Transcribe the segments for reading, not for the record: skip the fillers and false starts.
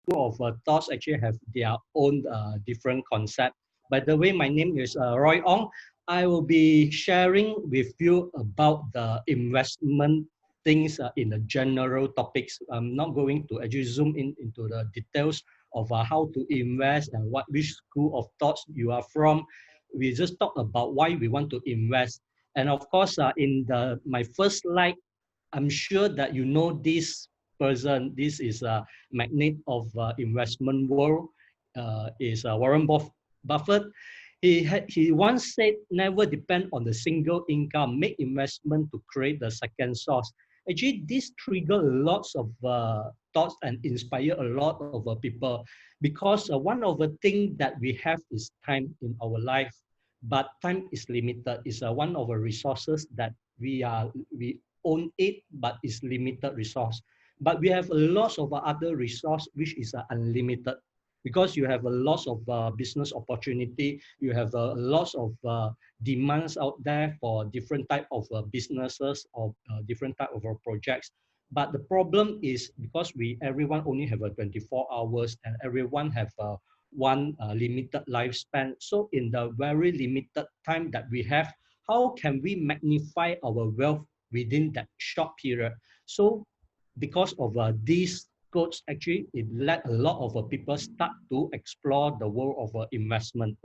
school of thoughts actually have their own different concept. By the way, my name is Roy Ong. I will be sharing with you about the investment things in the general topics. I'm not going to actually zoom in into the details of how to invest and which school of thoughts you are from. We just talk about why we want to invest. And of course, in my first slide, I'm sure that you know this person. This is a magnate of investment world. Is Warren Buffett. He once said, "Never depend on the single income. Make investment to create the second source." Actually, this trigger lots of thoughts and inspire a lot of people, because one of the things that we have is time in our life, but time is limited. It's one of the resources that we own it, but it's limited resource. But we have a lot of other resource which is unlimited, because you have a lot of business opportunity. You have a lot of demands out there for different type of businesses or different type of projects. But the problem is, because everyone only have a 24 hours, and everyone have one limited lifespan. So in the very limited time that we have, how can we magnify our wealth within that short period? So because of these quotes, actually, it led a lot of people start to explore the world of investment.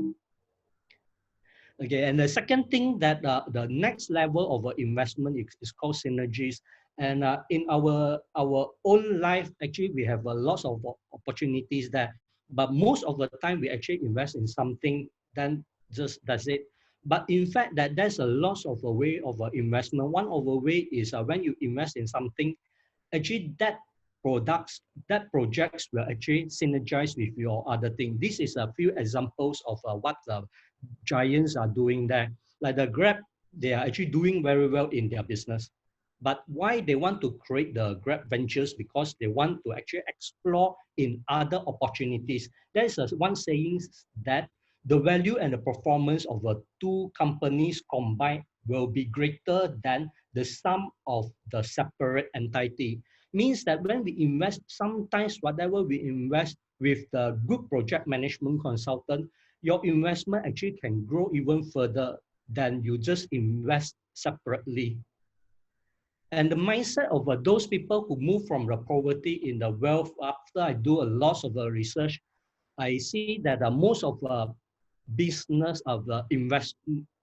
Okay, and the second thing that the next level of investment is called synergies. And in our own life, actually, we have a lot of opportunities there. But most of the time, we actually invest in something, then just that's it. But in fact, that there's a lot of a way of investment. One of the way is when you invest in something, actually that projects will actually synergize with your other thing. This is a few examples of what the giants are doing there. Like the Grab, they are actually doing very well in their business. But why they want to create the Grab Ventures? Because they want to actually explore in other opportunities. There is one saying that the value and the performance of the two companies combined will be greater than the sum of the separate entity. Means that when we invest, sometimes whatever we invest with the good project management consultant, your investment actually can grow even further than you just invest separately. And the mindset of those people who move from the poverty in the wealth, after I do a lot of research, I see that most of business of the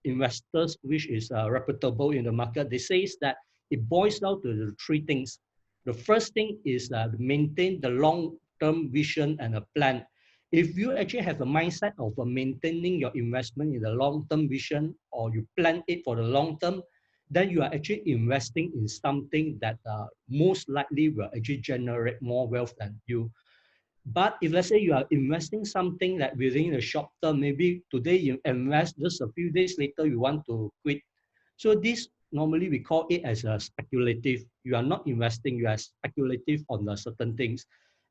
investors, which is reputable in the market, they say that it boils down to the three things. The first thing is maintain the long-term vision and a plan. If you actually have a mindset of maintaining your investment in the long-term vision, or you plan it for the long term, then you are actually investing in something that most likely will actually generate more wealth than you. But if let's say you are investing something that within the short term, maybe today you invest, just a few days later you want to quit. So this normally we call it as a speculative. You are not investing, you are speculative on the certain things.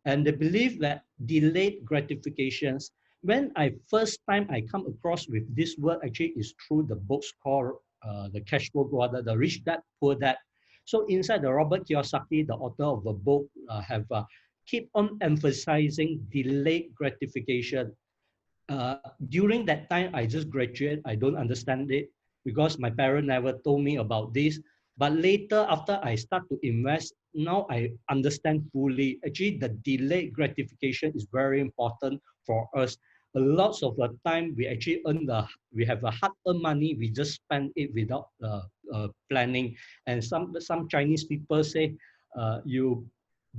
And they believe that delayed gratifications. When I first time I come across with this word, actually is through the books called The Cash Flow Brother, The Rich Dad, Poor Dad. So inside the Robert Kiyosaki, the author of the book, have keep on emphasizing delayed gratification. During that time, I just graduated. I don't understand it because my parents never told me about this. But later, after I start to invest, now I understand fully. Actually, the delayed gratification is very important for us. A lot of the time, we actually we have a hard-earned money. We just spend it without planning. And some Chinese people say, you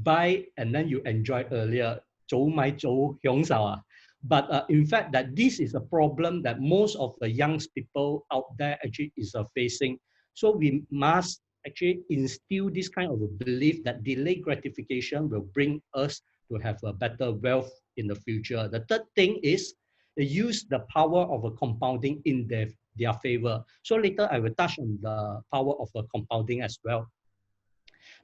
buy and then you enjoy earlier. 早買早享受啊. But in fact, that this is a problem that most of the young people out there actually is facing. So we must actually instill this kind of a belief that delayed gratification will bring us to have a better wealth in the future. The third thing is they use the power of a compounding in their favor. So later I will touch on the power of a compounding as well.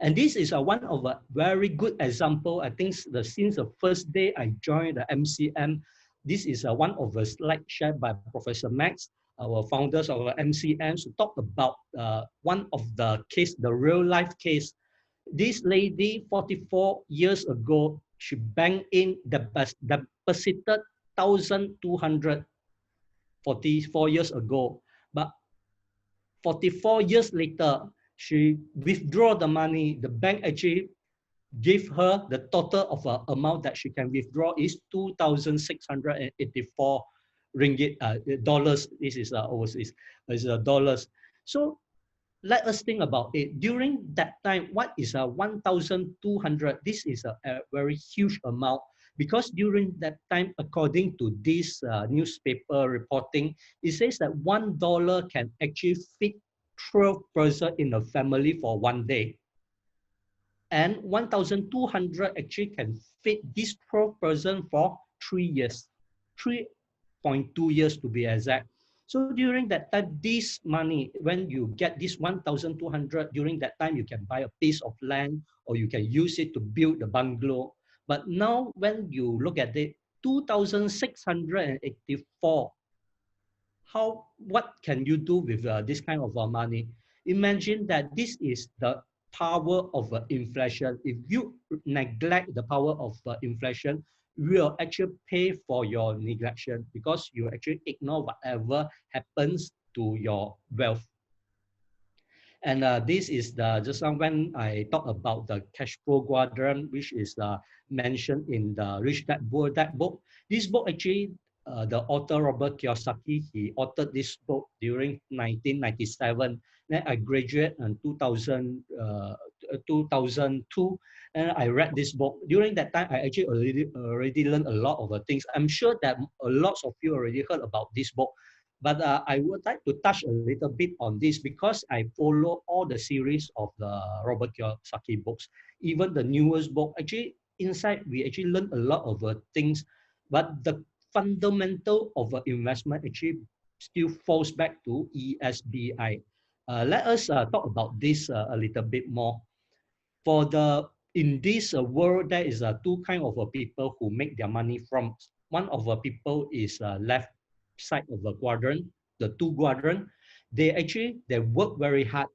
And this is one of a very good example. I think since the first day I joined the MCM, this is one of the slides shared by Professor Max, our founders of MCM, to talk about one of the case, the real life case. This lady, 44 years ago, she banked in deposited 1,200 44 years ago. But 44 years later, she withdraw the money. The bank actually give her the total of amount that she can withdraw is 2,684 ringgit, dollars. This is overseas, is dollars. So let us think about it. During that time, what is a 1,200? This is a very huge amount because during that time, according to this newspaper reporting, it says that $1 can actually feed 12 person in a family for one day. And 1,200 actually can feed this 12 person for 3 years, 3.2 years to be exact. So during that time, this money, when you get this 1,200, during that time, you can buy a piece of land or you can use it to build the bungalow. But now when you look at it, 2,684, what can you do with this kind of money? Imagine that this is the power of inflation. If you neglect the power of inflation, you will actually pay for your neglection because you actually ignore whatever happens to your wealth. And this is the just when I talk about the cash flow quadrant, which is mentioned in the Rich Dad Poor Dad book. This book actually, the author Robert Kiyosaki, he authored this book during 1997. Then I graduated in 2002, and I read this book. During that time, I actually already learned a lot of the things. I'm sure that a lot of you already heard about this book. But I would like to touch a little bit on this because I follow all the series of the Robert Kiyosaki books, even the newest book. Actually, inside we actually learn a lot of things, but the fundamental of investment actually still falls back to ESBI. Let us talk about this a little bit more. For the in this world, there is two kind of people who make their money from. One of the people is left side of the quadrant, the two quadrant. They work very hard.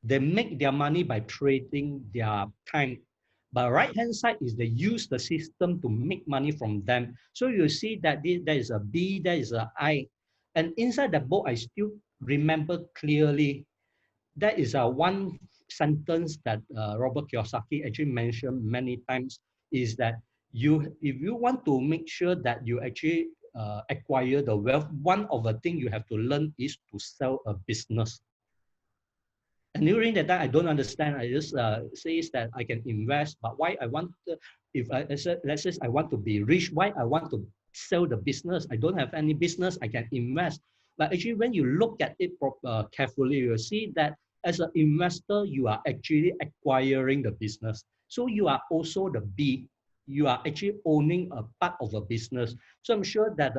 They make their money by trading their time. But right hand side is they use the system to make money from them. So you see that there is a B, there is a I, and inside the book I still remember clearly. That is one sentence that Robert Kiyosaki actually mentioned many times, is that if you want to make sure that you actually acquire the wealth, one of the things you have to learn is to sell a business. And during that time, I don't understand. I just says that I can invest, but why I want to, if I let's say I want to be rich, why I want to sell the business? I don't have any business. I can invest. But actually, when you look at it carefully, you'll see that as an investor, you are actually acquiring the business. So you are also the B. You are actually owning a part of a business. So I'm sure that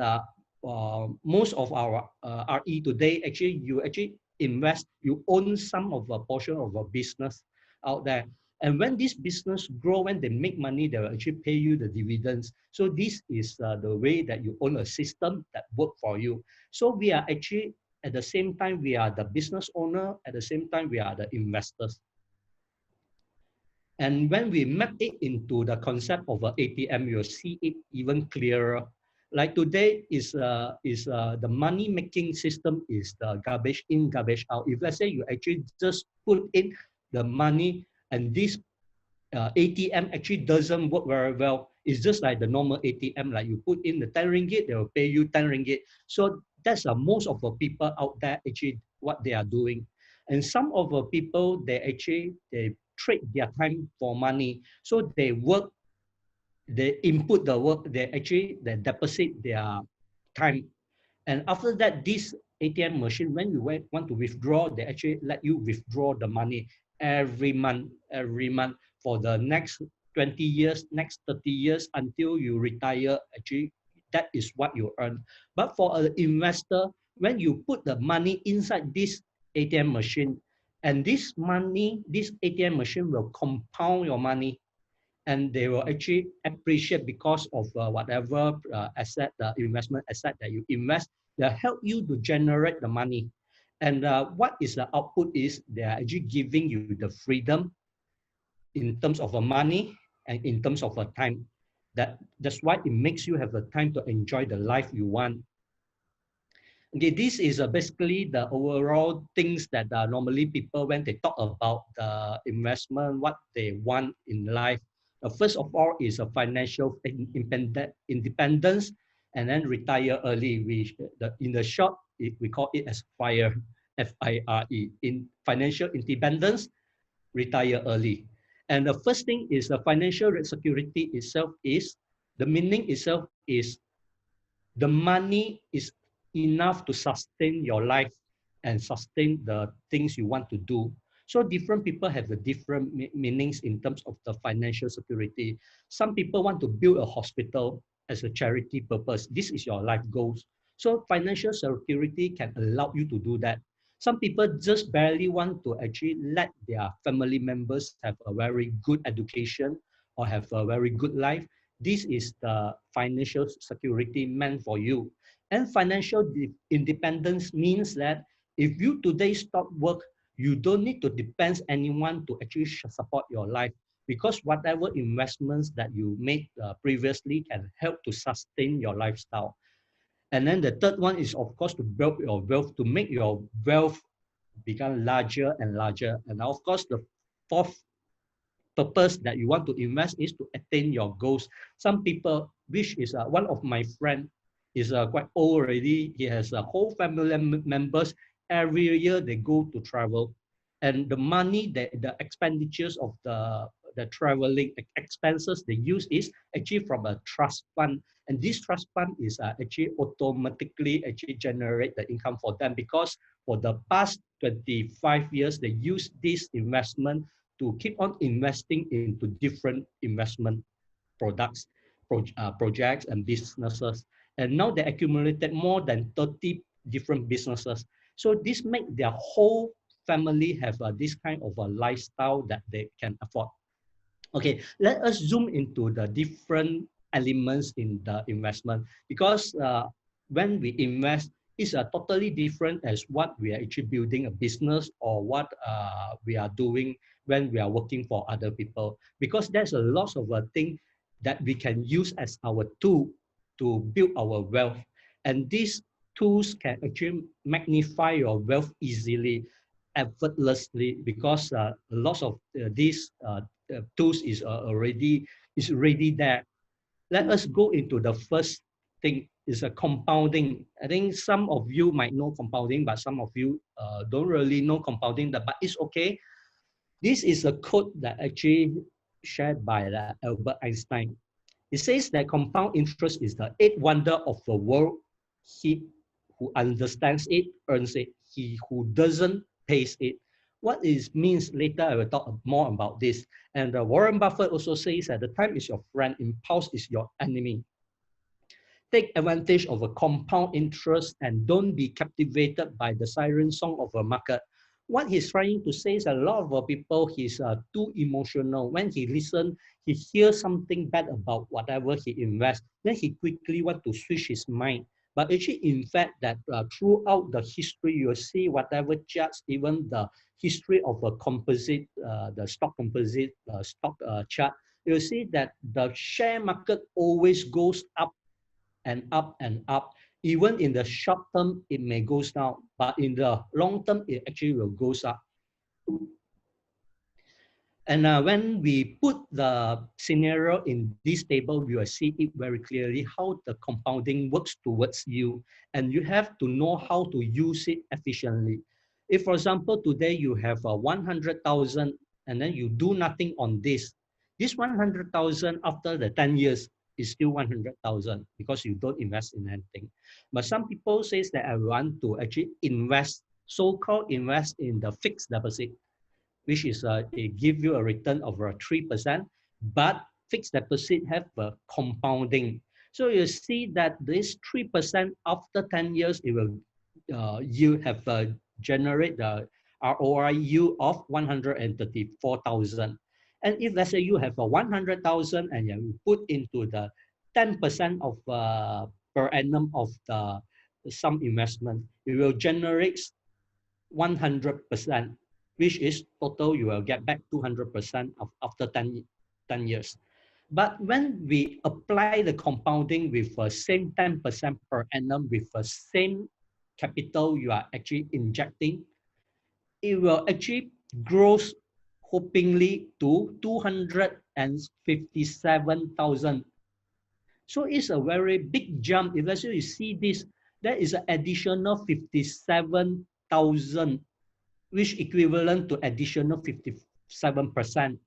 most of our RE today, actually, you actually invest, you own some of a portion of a business out there. And when this business grow, when they make money, they will actually pay you the dividends. So this is the way that you own a system that work for you. So we are actually, at the same time, we are the business owner. At the same time, we are the investors. And when we map it into the concept of an ATM, you'll see it even clearer. Like today is the money making system is the garbage in, garbage out. If let's say you actually just put in the money and this ATM actually doesn't work very well. It's just like the normal ATM, like you put in the 10 ringgit, they will pay you 10 ringgit. So that's most of the people out there actually what they are doing. And some of the people, they trade their time for money. So they work, they input the work, they deposit their time. And after that, this ATM machine, when you want to withdraw, they actually let you withdraw the money every month for the next 20 years, next 30 years until you retire. Actually, that is what you earn. But for an investor, when you put the money inside this ATM machine, and this money, this ATM machine will compound your money, and they will actually appreciate because of whatever asset, the investment asset that you invest. They help you to generate the money. And what is the output is they are actually giving you the freedom in terms of money and in terms of a time. That's why it makes you have the time to enjoy the life you want. Okay, this is basically the overall things that normally people, when they talk about the investment, what they want in life. First of all is a financial independence, and then retire early. In the short, we call it as FIRE, FIRE, in financial independence, retire early. And the first thing is the financial security itself is, the meaning itself is the money is enough to sustain your life and sustain the things you want to do. So different people have the different meanings in terms of the financial security. Some people want to build a hospital as a charity purpose. This is your life goals. So financial security can allow you to do that. Some people just barely want to actually let their family members have a very good education or have a very good life. This is the financial security meant for you. And financial independence means that if you today stop work, you don't need to depend anyone to actually support your life, because whatever investments that you made previously can help to sustain your lifestyle. And then the third one is, of course, to build your wealth, to make your wealth become larger and larger. And of course, the fourth purpose that you want to invest is to attain your goals. Some people, which is one of my friend, is quite old already. He has a whole family members. Every year they go to travel, and the money, the expenditures of the traveling expenses they use is actually from a trust fund, and this trust fund is actually automatically actually generate the income for them, because for the past 25 years they use this investment to keep on investing into different investment products, projects and businesses. And now they accumulated more than 30 different businesses. So this make their whole family have this kind of a lifestyle that they can afford. Okay, let us zoom into the different elements in the investment, because when we invest, it's totally different as what we are actually building a business, or what we are doing when we are working for other people, because there's a lot of things that we can use as our tool to build our wealth. And these tools can actually magnify your wealth easily, effortlessly, because lots of these tools is already there. Let us go into the first thing, is a compounding. I think some of you might know compounding, but some of you don't really know compounding, but it's okay. This is a quote that actually shared by Albert Einstein. It says that compound interest is the eighth wonder of the world. He who understands it earns it. He who doesn't pays it. What it means, later I will talk more about this. And Warren Buffett also says that the time is your friend, impulse is your enemy. Take advantage of a compound interest and don't be captivated by the siren song of a market. What he's trying to say is a lot of people, he's too emotional. When he listens, he hears something bad about whatever he invests, then he quickly want to switch his mind. But actually, in fact, that throughout the history, you'll see whatever charts, even the history of a composite, the stock composite stock chart, you'll see that the share market always goes up and up and up. Even in the short term, it may go down, but in the long term, it actually will go up. And when we put the scenario in this table, we will see it very clearly how the compounding works towards you. And you have to know how to use it efficiently. If, for example, today you have 100,000 and then you do nothing on this 100,000 after the 10 years is still 100,000 because you don't invest in anything. But some people say that I want to actually invest, so-called invest in the fixed deposit, which is it give you a return of 3%, but fixed deposit have a compounding. So you see that this 3% after 10 years, it will you have generate the ROI yield of 134,000. And if let's say you have a 100,000 and you put into the 10% of per annum of the some investment, it will generate 100%, which is total you will get back 200% of after 10 years. But when we apply the compounding with the same 10% per annum with the same capital you are actually injecting, it will actually grow hopingly to 257,000. So it's a very big jump. If let's say you see this, that is an additional 57,000, which equivalent to additional 57%.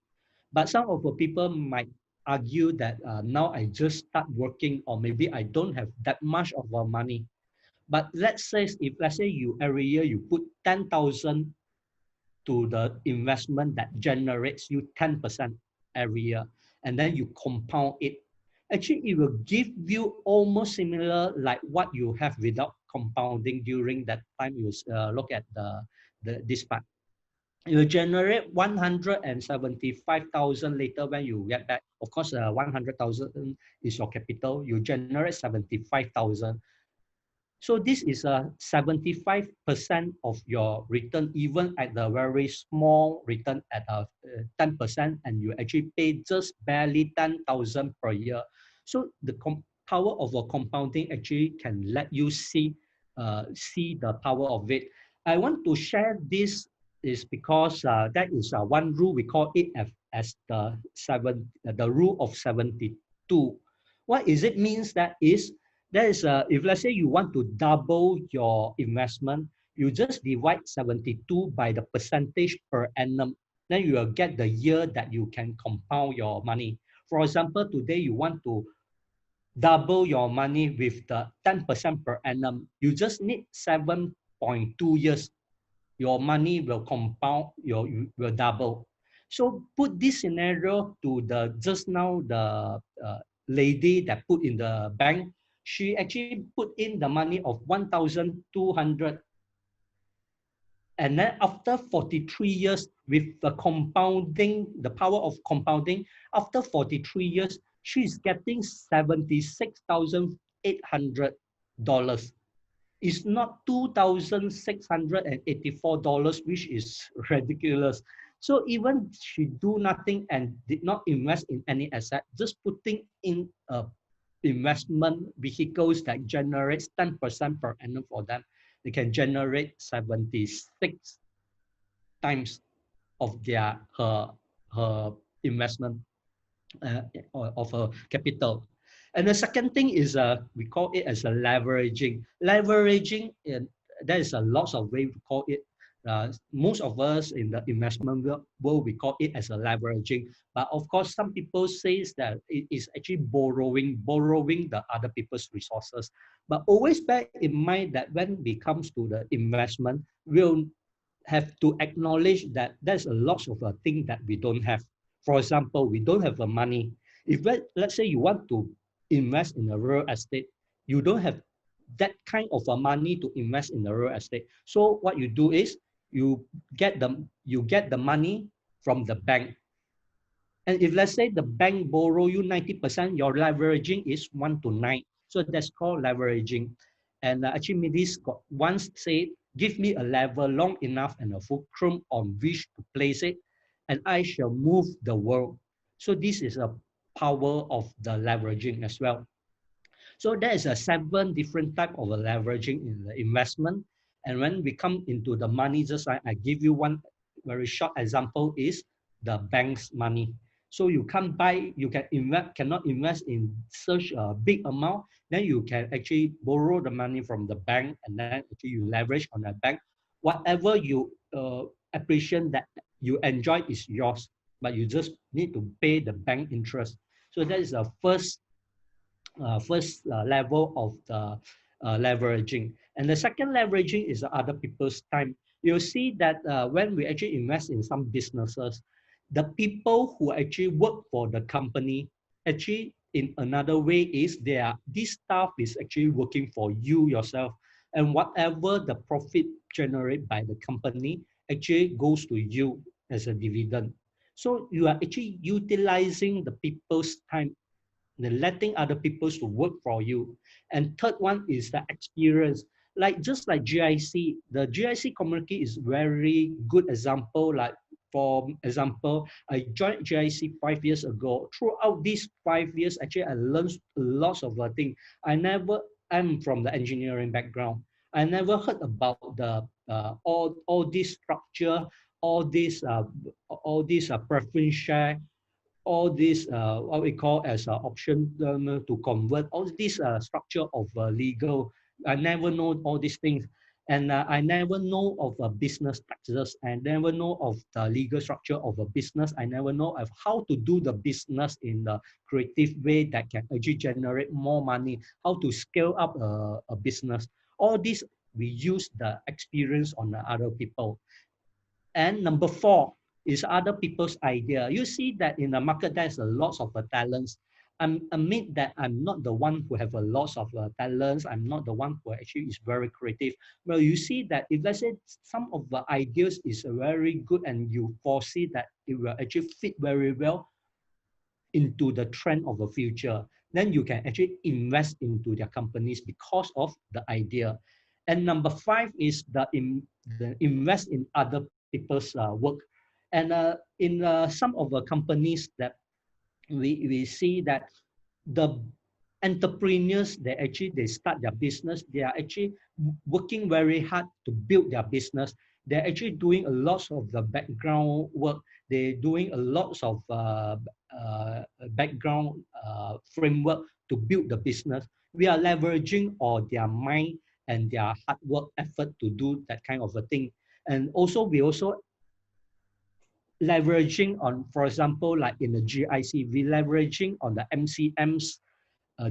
But some of the people might argue that now I just start working, or maybe I don't have that much of money. But let's say if let's say you every year you put 10,000 to the investment that generates you 10% every year, and then you compound it, actually it will give you almost similar like what you have without compounding during that time you look at this part. You will generate 175,000 later when you get back. Of course, 100,000 is your capital. You generate 75,000. So this is a 75% of your return, even at the very small return at 10%, and you actually pay just barely 10,000 per year. So the power of a compounding actually can let you see the power of it. I want to share this is because that is one rule we call it as the rule of 72. What is it means that is that is, if let's say you want to double your investment, you just divide 72 by the percentage per annum. Then you will get the year that you can compound your money. For example, today you want to double your money with the 10% per annum. You just need 7.2 years. Your money will compound, will double. So put this scenario to the just now the lady that put in the bank. She actually put in the money of 1,200, and then after 43 years with the compounding, the power of compounding, after 43 years, she's getting $76,800. It's not $2,684, which is ridiculous. So even she do nothing and did not invest in any asset, just putting in investment vehicles that generates 10% per annum for them, they can generate 76 times of her investment of a capital. And the second thing is we call it as a leveraging. Leveraging, there is a lots of way to call it. Most of us in the investment world, we call it as a leveraging. But of course, some people say that it is actually borrowing the other people's resources. But always bear in mind that when it comes to the investment, we'll have to acknowledge that there's a lot of things that we don't have. For example, we don't have the money. If let's say you want to invest in a real estate, you don't have that kind of money to invest in the real estate. So what you do is you get the money from the bank. And if let's say the bank borrow you 90%, your leveraging is 1 to 9. So that's called leveraging. And actually, this once said, give me a lever long enough and a fulcrum on which to place it, and I shall move the world. So this is a power of the leveraging as well. So there is a 7 different type of leveraging in the investment. And when we come into the money, just I give you one very short example is the bank's money. So you can't buy, you cannot invest in such a big amount. Then you can actually borrow the money from the bank, and then actually you leverage on the bank. Whatever you appreciate that you enjoy is yours, but you just need to pay the bank interest. So that is the first level of the leveraging. And the second leveraging is other people's time. You'll see that when we actually invest in some businesses, the people who actually work for the company, actually in another way is this staff is actually working for you yourself. And whatever the profit generated by the company actually goes to you as a dividend. So you are actually utilizing the people's time, letting other people to work for you. And third one is the experience. Like just like GIC, the GIC community is very good example. Like for example, I joined GIC 5 years ago. Throughout these 5 years, actually, I learned lots of things. I'm from the engineering background. I never heard about the all this structure, all this preference share, all this what we call as option to convert, all this structure of legal. I never know all these things. And I never know of a business taxes. I never know of the legal structure of a business. I never know of how to do the business in the creative way that can actually generate more money, how to scale up a business. All this, we use the experience on the other people. And number four is other people's idea. You see that in the market, there's a lot of talents. Admit that I'm not the one who have a lot of talents. I'm not the one who actually is very creative. Well, you see that if let's say some of the ideas is very good and you foresee that it will actually fit very well into the trend of the future, then you can actually invest into their companies because of the idea. And number five is the invest in other people's work. And in some of the companies that we see that the entrepreneurs, they start their business, they are actually working very hard to build their business. They're actually doing a lot of the background work. They're doing a lot of background framework to build the business. We are leveraging all their mind and their hard work effort to do that kind of a thing. And also we also leveraging on, for example, like in the GIC, we leveraging on the MCM's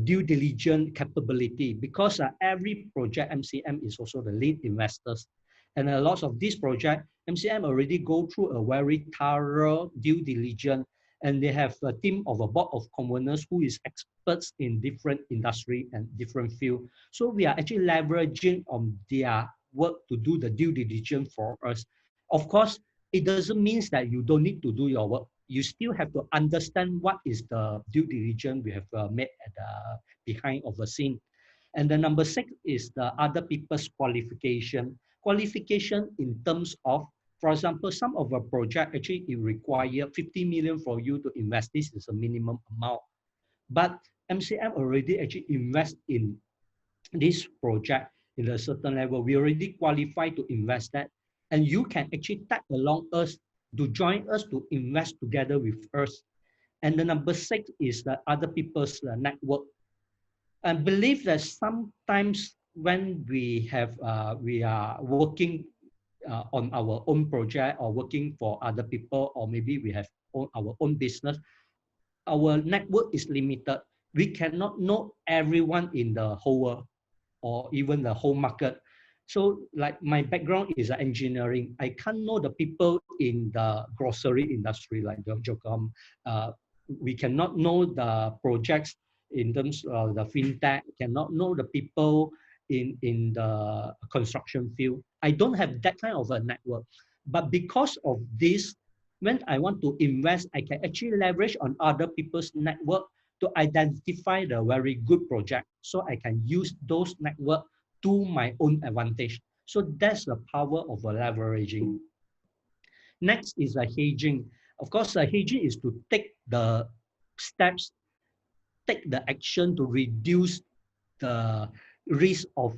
due diligence capability, because every project MCM is also the lead investors. And a lot of this project, MCM already go through a very thorough due diligence, and they have a team of a board of conveners who is experts in different industry and different field. So we are actually leveraging on their work to do the due diligence for us. Of course, it doesn't mean that you don't need to do your work. You still have to understand what is the due diligence we have made at the behind of the scene. And the number six is the other people's qualification. Qualification in terms of, for example, some of a project actually it require 50 million for you to invest. This is a minimum amount. But MCM already actually invest in this project in a certain level. We already qualified to invest that. And you can actually tag along us to join us to invest together with us. And the number six is the other people's network. I believe that sometimes when we are working on our own project or working for other people, or maybe we have our own business, our network is limited. We cannot know everyone in the whole world or even the whole market. So like my background is engineering. I can't know the people in the grocery industry like the Jocom. We cannot know the projects in terms of the fintech, cannot know the people in the construction field. I don't have that kind of a network. But because of this, when I want to invest, I can actually leverage on other people's network to identify the very good project. So I can use those network to my own advantage. So that's the power of leveraging. Next is a hedging. Of course, hedging is to take the steps, take the action to reduce the risk of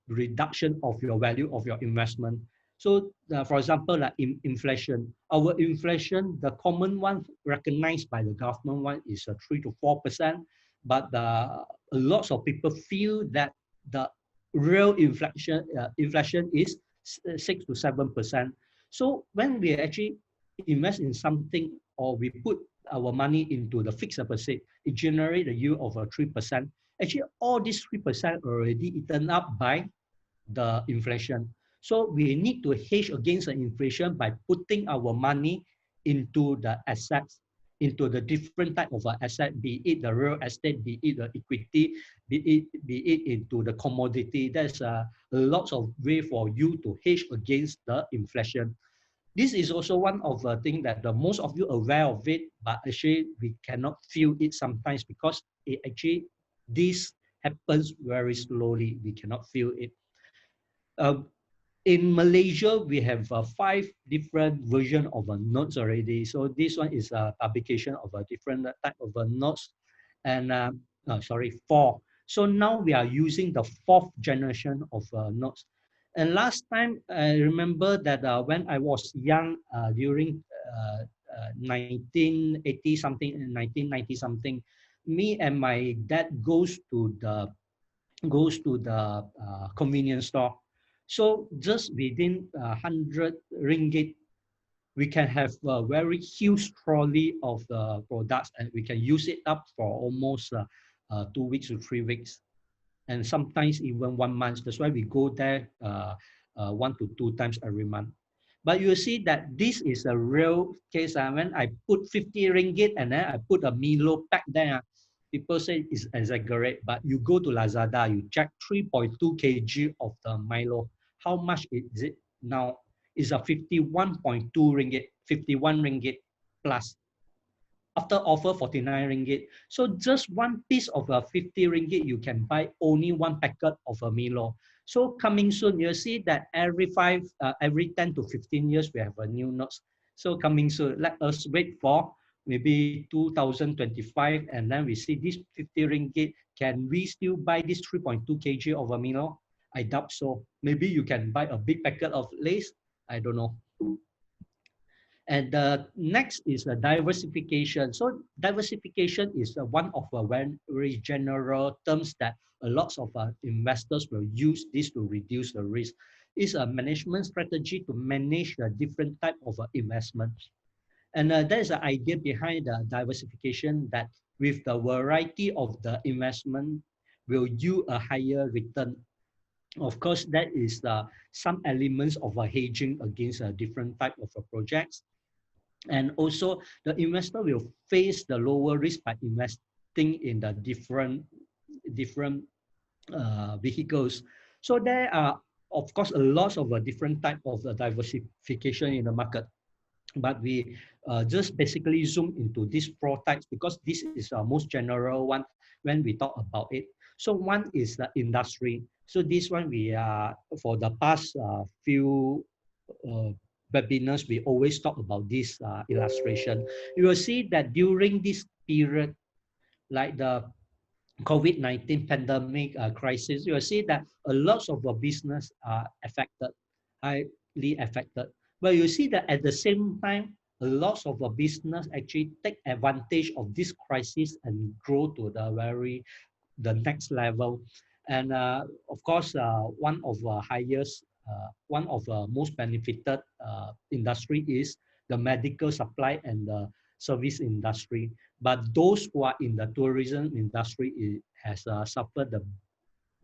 reduction of your value of your investment. So for example, like inflation, our inflation, the common one recognized by the government one is 3 to 4%, but a lot of people feel that the real inflation is 6 to 7%. So when we actually invest in something or we put our money into the fixed deposit, it generates a yield of 3%. Actually, all these 3% already eaten up by the inflation. So we need to hedge against the inflation by putting our money into the assets, into the different type of asset, be it the real estate, be it the equity, be it into the commodity. There's a lot of way for you to hedge against the inflation. This is also one of the things that the most of you are aware of it, but actually we cannot feel it sometimes because it actually, this happens very slowly. We cannot feel it. in Malaysia, we have 5 different version of notes already. So this one is a publication of a different type of notes, and sorry, 4. So now we are using the 4th generation of notes. And last time I remember that when I was young, during 1980 something, 1990 something, me and my dad goes to the convenience store. So just within 100 ringgit, we can have a very huge trolley of the products, and we can use it up for almost 2 weeks to 3 weeks, and sometimes even 1 month. That's why we go there 1 to 2 times every month. But you see that this is a real case. When I put 50 ringgit and then I put a Milo pack there, people say it's exaggerate. But you go to Lazada, you check 3.2 kg of the Milo. How much is it now? It's a 51.2 ringgit, 51 ringgit plus. After offer 49 ringgit. So just one piece of a 50 ringgit, you can buy only one packet of a Milo. So coming soon, you'll see that every 10 to 15 years, we have a new notes. So coming soon, let us wait for maybe 2025, and then we see this 50 ringgit. Can we still buy this 3.2 kg of a Milo? I doubt so. Maybe you can buy a big packet of Lays. I don't know. And the next is the diversification. So diversification is one of the very general terms that a lot of investors will use this to reduce the risk. It's a management strategy to manage the different type of investments. And there is an idea behind the diversification that with the variety of the investment will yield a higher return. Of course, that is some elements of a hedging against a different type of projects. And also, the investor will face the lower risk by investing in the different vehicles. So there are, of course, a lot of different type of diversification in the market. But we just basically zoom into these 4 types because this is the most general one when we talk about it. So one is the industry. So this one we are, for the past few webinars, we always talk about this illustration. You will see that during this period, like the COVID-19 pandemic crisis, you will see that a lot of the business are affected, highly affected. But you see that at the same time, a lot of the business actually take advantage of this crisis and grow to the next level. And of course, one of the most benefited industry is the medical supply and the service industry. But those who are in the tourism industry has suffered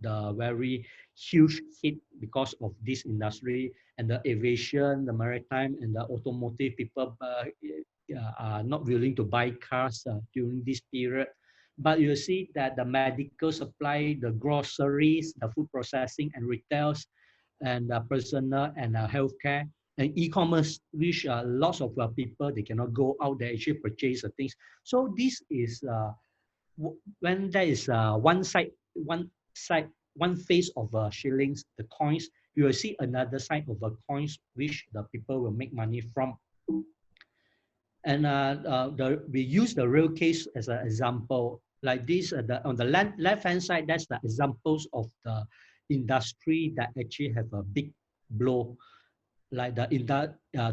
the very huge hit because of this industry, and the aviation, the maritime, and the automotive people are not willing to buy cars during this period. But you see that the medical supply, the groceries, the food processing and retails, and personal and healthcare, and e-commerce, which lots of people, they cannot go out, they actually purchase the things. So this is when there is one face of shillings, the coins, you will see another side of the coins which the people will make money from. And we use the real case as an example. Like this, on the left-hand side, that's the examples of the industry that actually have a big blow, like the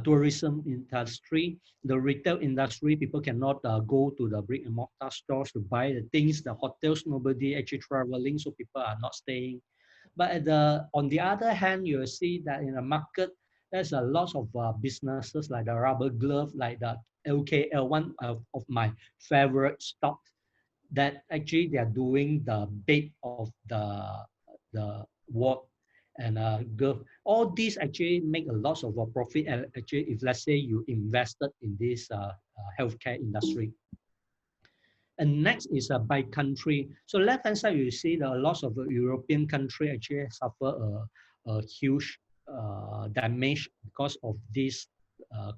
tourism industry, the retail industry. People cannot go to the brick and mortar stores to buy the things. The hotels, nobody actually traveling, so people are not staying. But on the other hand, you will see that in the market, there's a lot of businesses like the rubber glove, like the LKL, one of my favorite stocks, that actually they are doing the bait of the work and all these actually make a lot of profit. And actually, if let's say you invested in this healthcare industry. And next is by country. So left hand side, you see the lots of European country actually suffer a huge damage because of this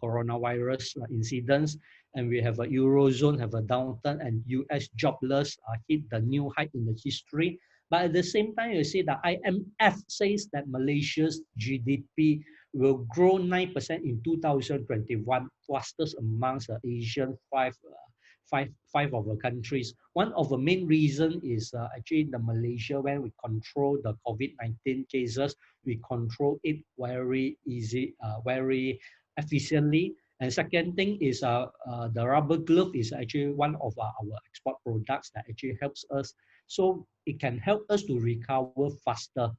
coronavirus incidents. And we have a Eurozone have a downturn, and US jobless hit the new height in the history. But at the same time, you see that IMF says that Malaysia's GDP will grow 9% in 2021, fastest amongst the Asian five of the countries. One of the main reason is actually the Malaysia, when we control the COVID-19 cases, we control it very easy, very efficiently. And second thing is the rubber glove is actually one of our export products that actually helps us. So it can help us to recover faster.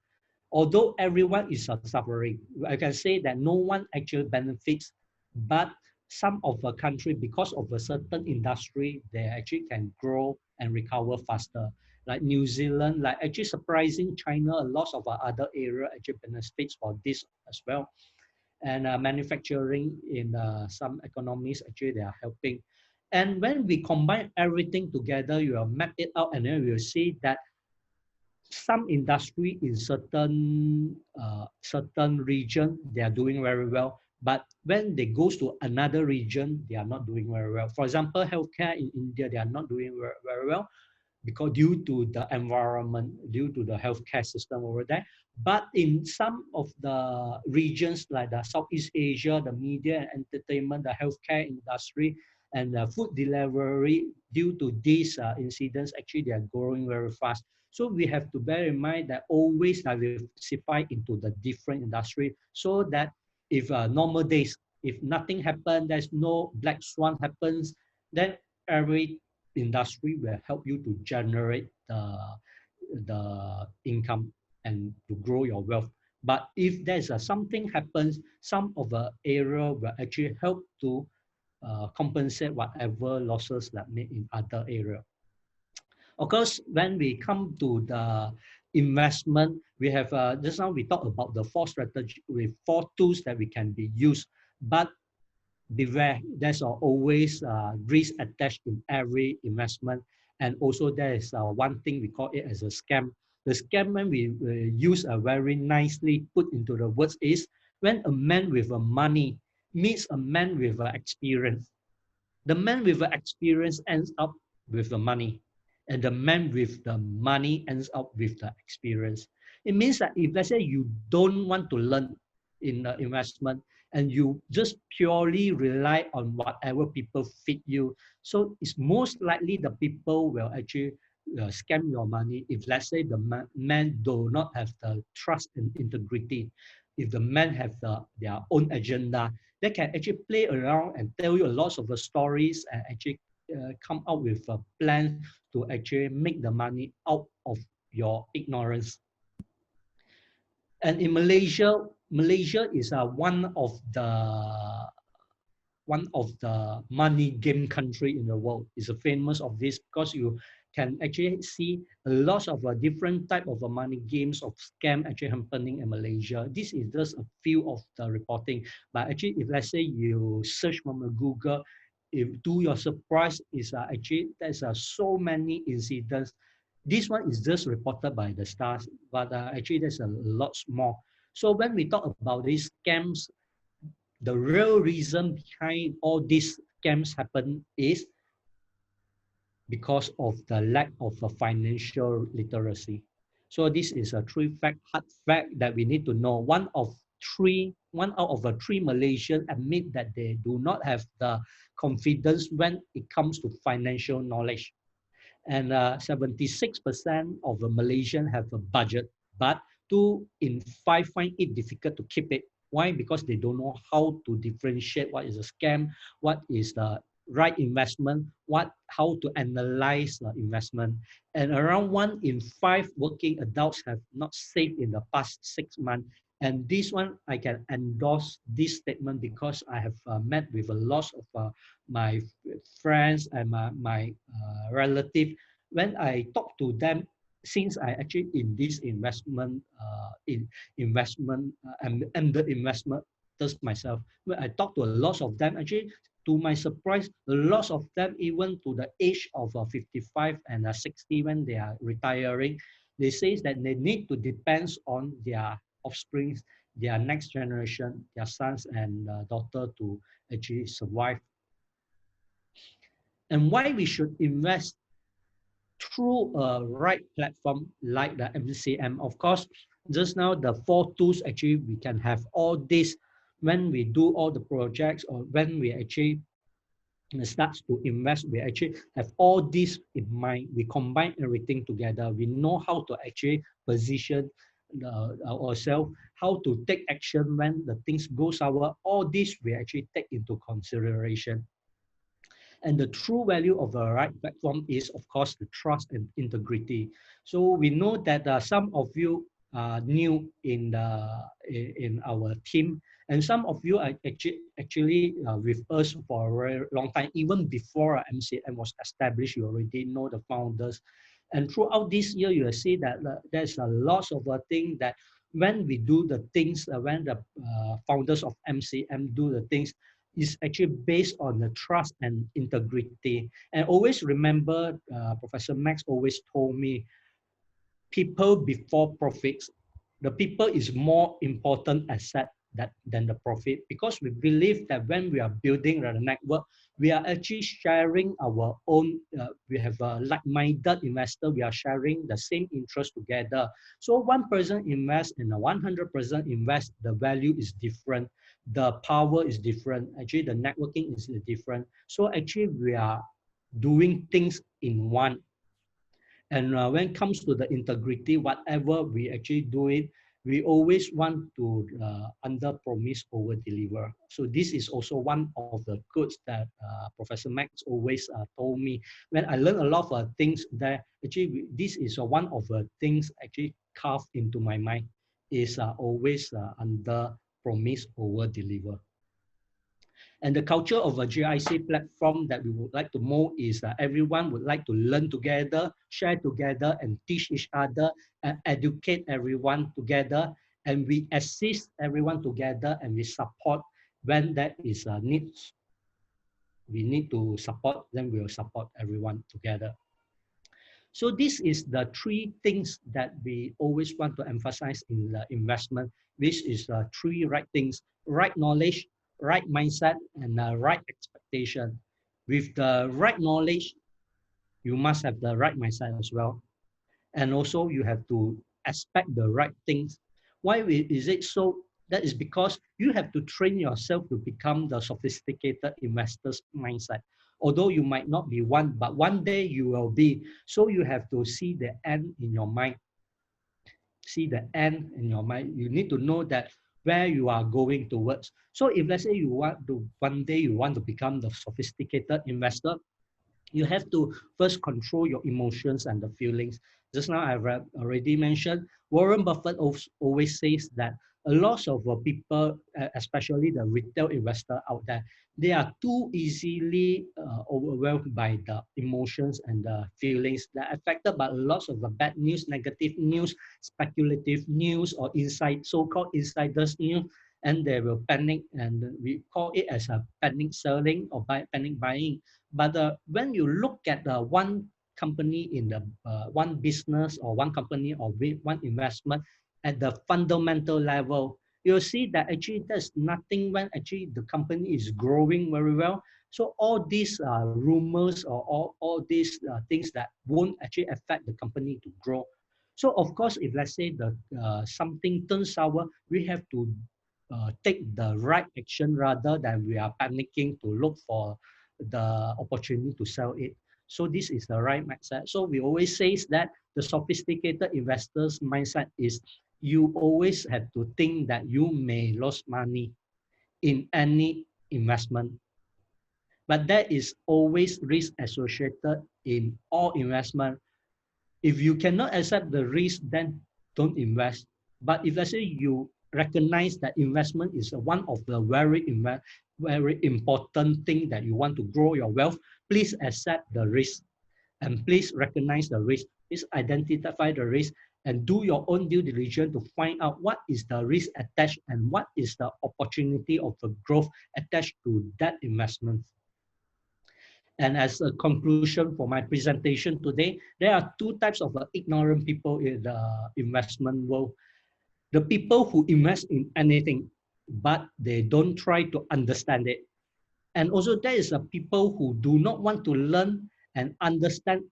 Although everyone is suffering, I can say that no one actually benefits, but some of the country, because of a certain industry, they actually can grow and recover faster. Like New Zealand, like actually surprising China, a lot of other area actually benefits for this as well. And manufacturing in some economies, actually they are helping. And when we combine everything together, you will map it out, and then we will see that some industry in certain region, they are doing very well. But when they goes to another region, they are not doing very well. For example, healthcare in India, they are not doing very well because due to the environment, due to the healthcare system over there. But in some of the regions like the Southeast Asia, the media and entertainment, the healthcare industry, and the food delivery, due to these incidents, actually they are growing very fast. So we have to bear in mind that always diversify into the different industry, so that if normal days, if nothing happens, there's no black swan happens, then every industry will help you to generate the income and to grow your wealth. But if there's something happens, some of the area will actually help to compensate whatever losses that made in other area. Of course, when we come to the investment, we have just now we talked about the four strategy with four tools that we can be used, but beware, there's always risk attached in every investment. And also there is one thing we call it as a scam. The scam, when we use a very nicely put into the words, is when a man with a money meets a man with experience. The man with the experience ends up with the money, and the man with the money ends up with the experience. It means that if, let's say, you don't want to learn in the investment and you just purely rely on whatever people feed you, so it's most likely the people will actually scam your money. If, let's say, the man do not have the trust and integrity, if the men have their own agenda, they can actually play around and tell you a lot of the stories and actually come out with a plan to actually make the money out of your ignorance. And in Malaysia, Malaysia is one of the money game country in the world. It's a famous of this because you can actually see a lot of different type of money games of scam actually happening in Malaysia. This is just a few of the reporting. But actually, if let's say you search from Google, if to your surprise is actually there's so many incidents. This one is just reported by the stars, but actually there's a lot more. So when we talk about these scams, the real reason behind all these scams happen is because of the lack of a financial literacy. So this is a hard fact that we need to know. One out of the three Malaysians admit that they do not have the confidence when it comes to financial knowledge. And 76% of the Malaysians have a budget, but 2 in 5 find it difficult to keep it. Why? Because they don't know how to differentiate what is a scam, what is the right investment, how to analyze the investment. And around 1 in 5 working adults have not saved in the past 6 months. And this one, I can endorse this statement because I have met with a lot of my friends and my relative. When I talk to them, since I actually in this investment, and the investment myself, when I talk to a lot of them, actually, to my surprise, a lot of them, even to the age of 55 and 60, when they are retiring, they say that they need to depend on their offspring, their next generation, their sons and daughter to actually survive. And why we should invest through a right platform like the MCM. Of course, just now the 4 tools, actually we can have all this when we do all the projects, or when we actually starts to invest, we actually have all this in mind. We combine everything together. We know how to actually position ourselves, how to take action when the things go sour. All this we actually take into consideration. And the true value of the right platform is, of course, the trust and integrity. So we know that some of you are new in our team, and some of you are actually with us for a very long time. Even before MCM was established, you already know the founders. And throughout this year, you will see that there's a lot of thing that when we do the things, when the founders of MCM do the things, is actually based on the trust and integrity. And always remember, Professor Max always told me, people before profits. The people is more important asset than the profit, because we believe that when we are building the network, we are actually sharing our own, we have a like-minded investor, we are sharing the same interest together. So one person invest and a 100% invest, the value is different, the power is different, actually the networking is different. So actually we are doing things in one. And when it comes to the integrity, whatever we actually do it, we always want to under promise, over deliver. So this is also one of the quotes that Professor Max always told me. When I learned a lot of things that actually, this is one of the things actually carved into my mind, is always under promise, over deliver. And the culture of a GIC platform that we would like to mold is everyone would like to learn together, share together, and teach each other, and educate everyone together. And we assist everyone together, and we support when that is needs. We need to support, then we will support everyone together. So this is the three things that we always want to emphasize in the investment, which is the three right things: right knowledge, right mindset, and right expectation. With the right knowledge, you must have the right mindset as well. And also you have to expect the right things. Why is it so? That is because you have to train yourself to become the sophisticated investor's mindset. Although you might not be one, but one day you will be. So you have to see the end in your mind. See the end in your mind. You need to know that where you are going towards. So if let's say you want to, one day you want to become the sophisticated investor, you have to first control your emotions and the feelings. Just now I've already mentioned, Warren Buffett always says that a lot of people, especially the retail investor out there, they are too easily overwhelmed by the emotions and the feelings. They're affected by lots of the bad news, negative news, speculative news, or inside so-called insiders news, and they will panic, and we call it as a panic selling or panic buying. But when you look at the one company in the one business or one company or one investment at the fundamental level, you'll see that actually there's nothing when actually the company is growing very well. So all these rumors or all these things that won't actually affect the company to grow. So of course, if let's say the something turns sour, we have to take the right action rather than we are panicking to look for the opportunity to sell it. So this is the right mindset. So we always say that the sophisticated investors mindset is you always have to think that you may lose money in any investment, but there is always risk associated in all investment. If you cannot accept the risk, then don't invest. But if let's say you recognize that investment is one of the very important thing that you want to grow your wealth, please accept the risk and please recognize the risk. Please identify the risk and do your own due diligence to find out what is the risk attached and what is the opportunity of the growth attached to that investment. And as a conclusion for my presentation today, there are two types of ignorant people in the investment world. The people who invest in anything, but they don't try to understand it. And also there is a people who do not want to learn and understand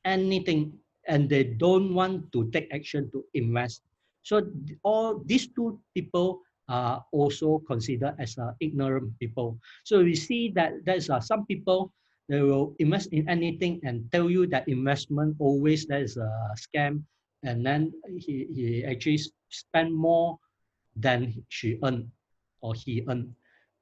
anything, and they don't want to take action to invest. So all these two people are also considered as ignorant people. So we see that there's some people, they will invest in anything and tell you that investment always there is a scam, and then he actually spend more than she earned or he earned.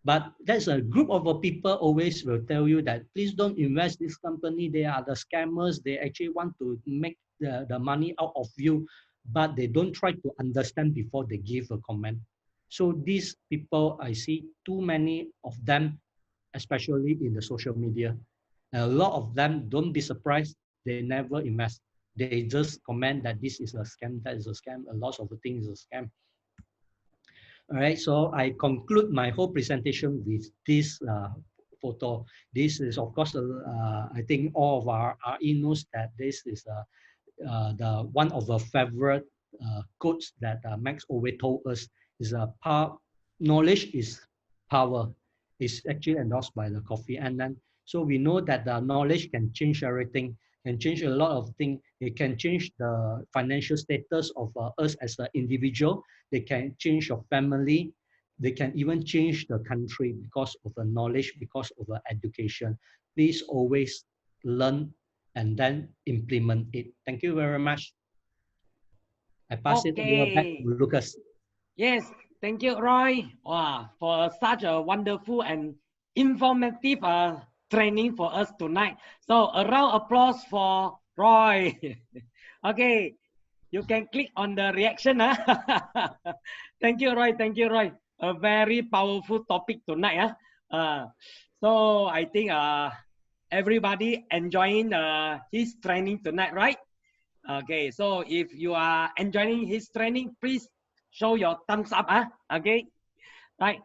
But there's a group of people always will tell you that please don't invest this company. They are the scammers. They actually want to make the money out of you, but they don't try to understand before they give a comment. So these people, I see too many of them, especially in the social media. A lot of them, don't be surprised, they never invest. They just comment that this is a scam, that is a scam, a lot of the things is a scam. All right, so I conclude my whole presentation with this photo. This is, of course, I think all of our RE knows that this is the one of the favorite quotes that Max always told us is knowledge is power. It's actually endorsed by the Kofi Annan. So we know that the knowledge can change everything, can change a lot of things. It can change the financial status of us as an individual. They can change your family. They can even change the country because of the knowledge, because of the education. Please always learn and then implement it. Thank you very much. I pass it over back to Okay. Lucas. Yes, thank you, Roy, wow, for such a wonderful and informative training for us tonight. So a round of applause for Roy. Okay, you can click on the reaction. Thank you, Roy. Thank you, Roy. A very powerful topic tonight. So I think everybody enjoying his training tonight, right? Okay, so if you are enjoying his training, please show your thumbs up. Okay, right.